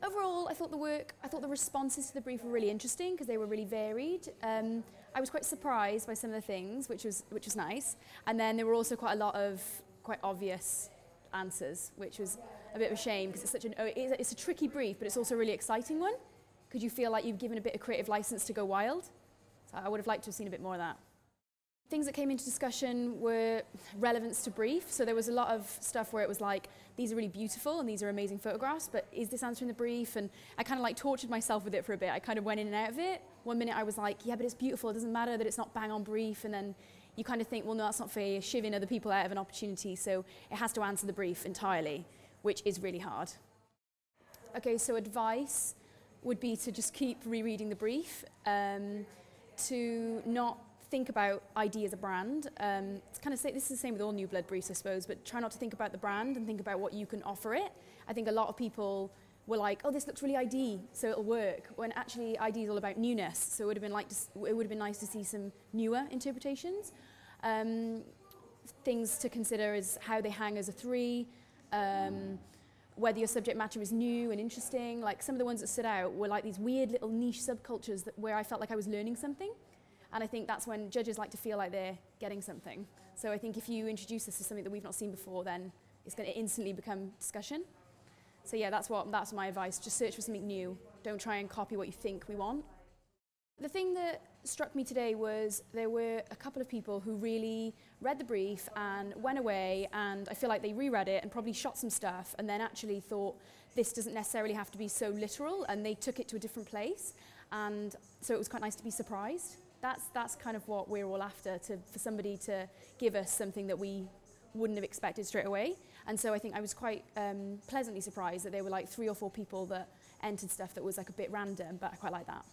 Overall, I thought the responses to the brief were really interesting because they were really varied. I was quite surprised by some of the things, which was nice. And then there were also quite a lot of quite obvious answers, which was a bit of a shame because it's a tricky brief, but it's also a really exciting one because you feel like you've given a bit of creative license to go wild. So I would have liked to have seen a bit more of that. Things that came into discussion were relevance to brief. So there was a lot of stuff where it was like, these are really beautiful and these are amazing photographs, but is this answering the brief? And I kind of like tortured myself with it for a bit. I kind of went in and out of it. One minute I was like, yeah, but it's beautiful. It doesn't matter that it's not bang on brief. And then you kind of think, well, no, that's not fair. You're shivving other people out of an opportunity. So it has to answer the brief entirely, which is really hard. Okay, so advice would be to just keep rereading the brief, to not think about ID as a brand. It's kind of this is the same with all New Blood briefs, I suppose, but try not to think about the brand and think about what you can offer it. I think a lot of people were like, oh, this looks really ID, so it'll work, when actually ID is all about newness. So it would have been nice to see some newer interpretations. Things to consider is how they hang as a 3, whether your subject matter is new and interesting. Like some of the ones that stood out were like these weird little niche subcultures where I felt like I was learning something. And I think that's when judges like to feel like they're getting something. So I think if you introduce this as something that we've not seen before, then it's going to instantly become discussion. So yeah, that's my advice. Just search for something new. Don't try and copy what you think we want. The thing that struck me today was there were a couple of people who really read the brief and went away, and I feel like they reread it and probably shot some stuff and then actually thought this doesn't necessarily have to be so literal, and they took it to a different place. And so it was quite nice to be surprised. That's kind of what we're all after, for somebody to give us something that we wouldn't have expected straight away. And so I think I was quite pleasantly surprised that there were like 3 or 4 people that entered stuff that was like a bit random, but I quite like that.